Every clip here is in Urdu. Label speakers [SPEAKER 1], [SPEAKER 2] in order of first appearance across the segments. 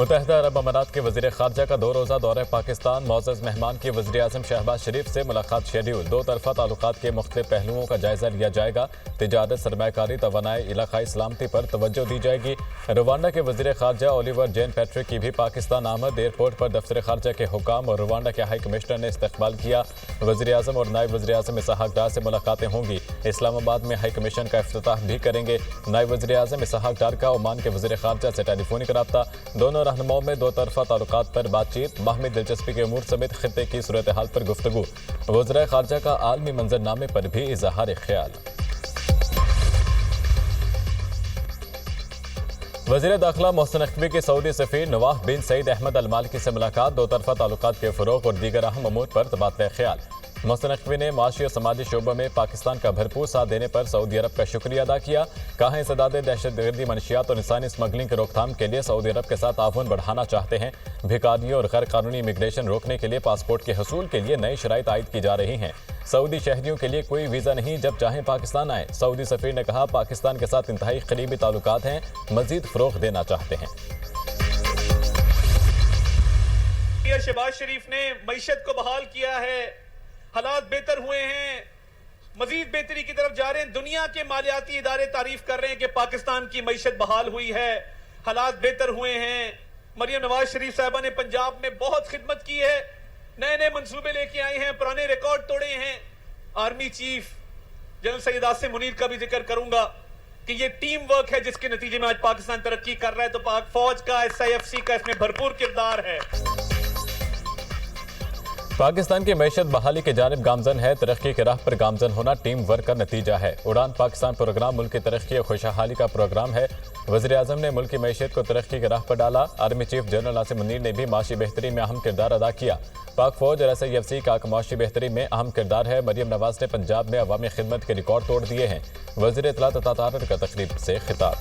[SPEAKER 1] متحدہ عرب امارات کے وزیر خارجہ کا 2 روزہ دورہ پاکستان، معزز مہمان کی وزیر اعظم شہباز شریف سے ملاقات شیڈیول۔ 2 طرفہ تعلقات کے مختلف پہلوؤں کا جائزہ لیا جائے گا۔ تجارت، سرمایہ کاری، توانائی، علاقائی سلامتی پر توجہ دی جائے گی۔ روانڈا کے وزیر خارجہ اولیور جین پیٹرک کی بھی پاکستان آمد۔ ایئرپورٹ پر دفتر خارجہ کے حکام اور روانڈا کے ہائی کمشنر نے استقبال کیا۔ وزیر اعظم اور نائب وزیر اعظم اسحاق ڈار سے ملاقاتیں ہوں گی۔ اسلام آباد میں ہائی کمیشن کا افتتاح بھی کریں گے۔ نائب وزیر اعظم اسحاق ڈار کا عمان کے وزیر خارجہ سے ٹیلی فونک رابطہ۔ دونوں رہنماؤں میں 2 طرفہ تعلقات پر بات چیت، باہمی دلچسپی کے امور سمیت خطے کی صورتحال پر گفتگو۔ وزراء خارجہ کا عالمی منظرنامے پر بھی اظہار خیال۔ وزیر داخلہ محسن نقوی کے سعودی سفیر نواف بن سعید احمد المالکی سے ملاقات۔ 2 طرفہ تعلقات کے فروغ اور دیگر اہم امور پر تبادلہ خیال۔ محسن نقوی نے معاشی اور سماجی شعبوں میں پاکستان کا بھرپور ساتھ دینے پر سعودی عرب کا شکریہ ادا کیا۔ کہا انسداد دہشت گردی، منشیات اور انسانی اسمگلنگ کی روک تھام کے لیے سعودی عرب کے ساتھ تعاون بڑھانا چاہتے ہیں۔ بھکاریوں اور غیر قانونی امیگریشن روکنے کے لیے پاسپورٹ کے حصول کے لیے نئی شرائط عائد کی جا رہی ہیں۔ سعودی شہریوں کے لیے کوئی ویزا نہیں، جب چاہیں پاکستان آئیں۔ سعودی سفیر نے کہا پاکستان کے ساتھ انتہائی قریبی تعلقات ہیں، مزید فروغ دینا چاہتے ہیں۔
[SPEAKER 2] شہباز شریف نے معیشت کو بحال کیا ہے، حالات بہتر ہوئے ہیں، مزید بہتری کی طرف جا رہے ہیں۔ دنیا کے مالیاتی ادارے تعریف کر رہے ہیں کہ پاکستان کی معیشت بحال ہوئی ہے، حالات بہتر ہوئے ہیں۔ مریم نواز شریف صاحبہ نے پنجاب میں بہت خدمت کی ہے، نئے نئے منصوبے لے کے آئے ہیں، پرانے ریکارڈ توڑے ہیں۔ Army chief general Syed Asim Munir کا بھی ذکر کروں گا کہ یہ ٹیم ورک ہے جس کے نتیجے میں آج پاکستان ترقی کر رہا ہے، تو پاک فوج کا، SIFC کا اس میں بھرپور کردار ہے۔
[SPEAKER 1] پاکستان کی معیشت بحالی کی جانب گامزن ہے۔ ترقی کی راہ پر گامزن ہونا ٹیم ورک کا نتیجہ ہے۔ اڑان پاکستان پروگرام ملک کی ترقی اور خوشحالی کا پروگرام ہے۔ وزیر اعظم نے ملک کی معیشت کو ترقی کی راہ پر ڈالا۔ Army chief general Asim Munir نے بھی معاشی بہتری میں اہم کردار ادا کیا۔ پاک فوج اور SIFC کا معاشی بہتری میں اہم کردار ہے۔ مریم نواز نے پنجاب میں عوامی خدمت کے ریکارڈ توڑ دیے ہیں۔ وزیر اطلاعات عطا طاہر کا تقریب سے خطاب۔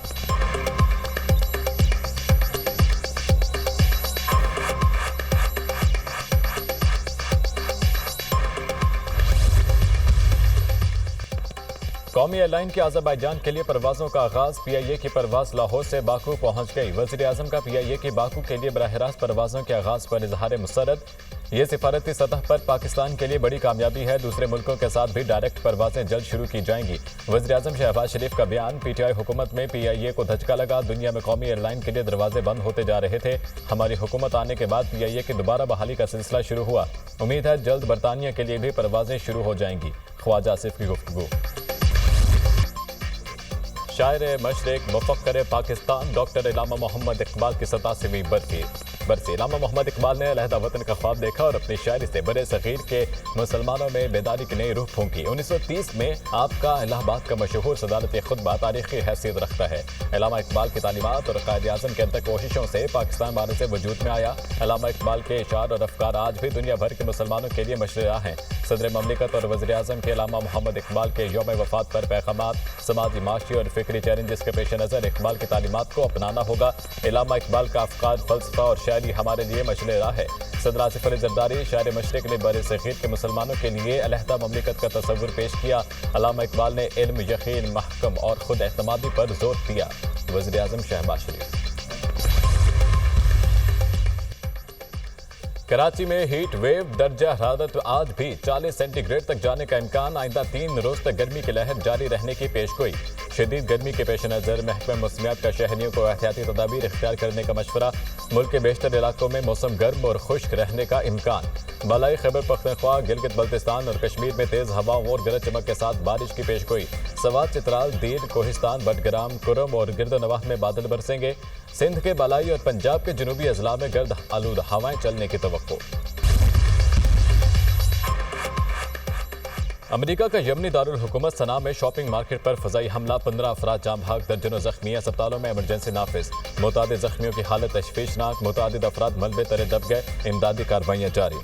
[SPEAKER 1] قومی ایئر لائن کی آذربائیجان کے لیے پروازوں کا آغاز۔ PIA کی پرواز لاہور سے باکو پہنچ گئی۔ وزیر اعظم کا PIA کی باکو کے لیے براہ راست پروازوں کے آغاز پر اظہار مسرت۔ یہ سفارتی سطح پر پاکستان کے لیے بڑی کامیابی ہے۔ دوسرے ملکوں کے ساتھ بھی ڈائریکٹ پروازیں جلد شروع کی جائیں گی۔ وزیر اعظم شہباز شریف کا بیان۔ PTI حکومت میں PIA کو دھچکا لگا۔ دنیا میں قومی ایئر لائن کے لیے دروازے بند ہوتے جا رہے تھے۔ ہماری حکومت آنے کے بعد PIA کی دوبارہ بحالی کا سلسلہ شروع ہوا۔ امید ہے جلد برطانیہ کے لیے بھی پروازیں شروع ہو جائیں گی۔ خواجہ آصف کی گفتگو۔ شاعر مشرق مفکر پاکستان ڈاکٹر علامہ محمد اقبال کی 87ویں برسی۔ علامہ محمد اقبال نے علیحدہ وطن کا خواب دیکھا اور اپنی شاعری سے برے صغیر کے مسلمانوں میں بیداری کی نئی روح پھونکی۔ 1930 میں آپ کا الہ آباد کا مشہور صدارتی خطبہ تاریخی حیثیت رکھتا ہے۔ علامہ اقبال کی تعلیمات اور قائد اعظم کے اندر کوششوں سے پاکستان بھارت سے وجود میں آیا۔ علامہ اقبال کے اشعار اور افکار آج بھی دنیا بھر کے مسلمانوں کے لیے مشرِ راہ ہیں۔ صدر مملکت اور وزیر اعظم کے علامہ محمد اقبال کے یوم وفات پر پیغامات، سماجی، معاشی اور فکری چیلنجز کے پیش نظر اقبال کی تعلیمات کو اپنانا ہوگا۔ علامہ اقبال کا افکار، فلسفہ اور شاعری ہمارے لیے مشعل راہ ہے۔ صدر آصف علی زرداری شاعر مشرق نے بر صغیر کے مسلمانوں کے لیے علیحدہ مملکت کا تصور پیش کیا۔ علامہ اقبال نے علم، یقین، محکم اور خود اعتمادی پر زور دیا۔ وزیر اعظم شہباز شریف۔ کراچی میں ہیٹ ویو، درجہ حرارت آج بھی 40 سینٹی گریڈ تک جانے کا امکان۔ آئندہ 3 روز تک گرمی کی لہر جاری رہنے کی پیشگوئی۔ شدید گرمی کے پیش نظر محکمہ موسمیات کا شہریوں کو احتیاطی تدابیر اختیار کرنے کا مشورہ۔ ملک کے بیشتر علاقوں میں موسم گرم اور خشک رہنے کا امکان۔ بالائی خیبر پختونخوا، گلگت بلتستان اور کشمیر میں تیز ہواؤں اور گرج چمک کے ساتھ بارش کی پیشگوئی۔ سوات، چترال، دیر، کوہستان، بٹگرام، کرم اور گرد و نواح میں بادل برسیں گے۔ سندھ کے بالائی اور پنجاب کے جنوبی اضلاع میں گرد آلود ہوائیں چلنے کی توقع۔ امریکہ کا یمنی دارالحکومت صنعا میں شاپنگ مارکیٹ پر فضائی حملہ، 15 افراد جاں بحق، درجنوں زخمی۔ اسپتالوں میں ایمرجنسی نافذ۔ متعدد زخمیوں کی حالت تشویشناک، متعدد افراد ملبے تلے دب گئے۔ امدادی کارروائیاں جاری۔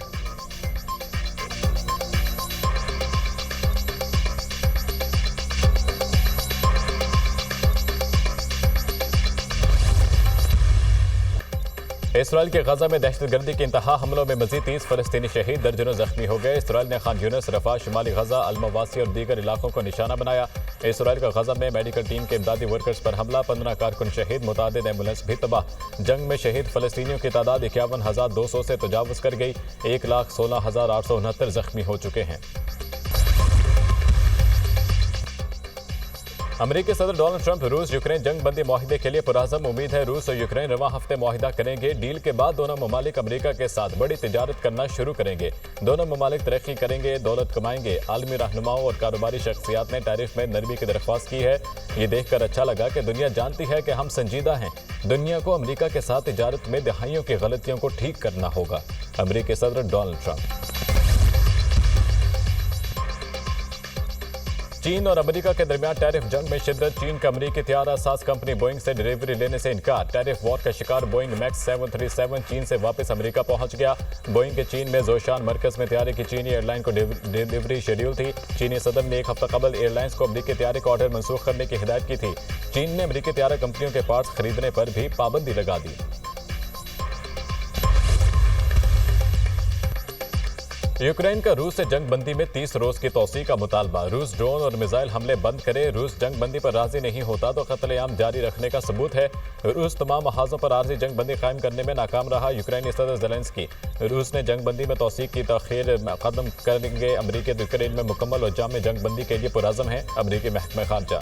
[SPEAKER 1] اسرائیل کے غزہ میں دہشت گردی کے انتہا حملوں میں مزید 30 فلسطینی شہید درجنوں زخمی ہو گئے۔ اسرائیل نے خان یونس، رفح، شمالی غزہ، المواسی اور دیگر علاقوں کو نشانہ بنایا۔ اسرائیل کا غزہ میں میڈیکل ٹیم کے امدادی ورکرز پر حملہ، 15 کارکن شہید، متعدد ایمبولینس بھی تباہ۔ جنگ میں شہید فلسطینیوں کی تعداد 51,200 سے تجاوز کر گئی، 1,16,869 زخمی ہو چکے ہیں۔ امریکی صدر ڈونلڈ ٹرمپ روس یوکرین جنگ بندی معاہدے کے لیے پرعزم، امید ہے روس اور یوکرین رواں ہفتے معاہدہ کریں گے۔ ڈیل کے بعد دونوں ممالک امریکہ کے ساتھ بڑی تجارت کرنا شروع کریں گے۔ دونوں ممالک ترقی کریں گے، دولت کمائیں گے۔ عالمی رہنماؤں اور کاروباری شخصیات نے ٹیرف میں نرمی کی درخواست کی ہے۔ یہ دیکھ کر اچھا لگا کہ دنیا جانتی ہے کہ ہم سنجیدہ ہیں۔ دنیا کو امریکہ کے ساتھ تجارت میں دہائیوں کی غلطیوں کو ٹھیک کرنا ہوگا۔ امریکی صدر ڈونلڈ ٹرمپ۔ چین اور امریکہ کے درمیان ٹیرف جنگ میں شدت، چین کا امریکی طیارہ ساز کمپنی بوئنگ سے ڈیلیوری لینے سے انکار۔ ٹیرف وار کا شکار بوئنگ میکس 737 چین سے واپس امریکہ پہنچ گیا۔ بوئنگ کے چین میں زوشان مرکز میں طیارے کی چینی ایئر لائن کو ڈیلیوری شیڈول تھی۔ چینی صدر نے ایک ہفتہ قبل ایئر لائنز کو امریکی طیارے کا آرڈر منسوخ کرنے کی ہدایت کی تھی۔ چین نے امریکی طیارہ کمپنیوں کے پارٹس خریدنے پر بھی پابندی لگا دی۔ یوکرین کا روس سے جنگ بندی میں 30 روز کی توسیع کا مطالبہ۔ روس ڈرون اور میزائل حملے بند کرے۔ روس جنگ بندی پر راضی نہیں ہوتا تو قتل عام جاری رکھنے کا ثبوت ہے۔ روس تمام محاذوں پر عارضی جنگ بندی قائم کرنے میں ناکام رہا۔ یوکرینی صدر زیلنسکی روس نے جنگ بندی میں توسیع کی تاخیر ختم کریں گے۔ امریکی یوکرین میں مکمل اور جامع جنگ بندی کے لیے پرعزم ہے۔ امریکی محکمہ خارجہ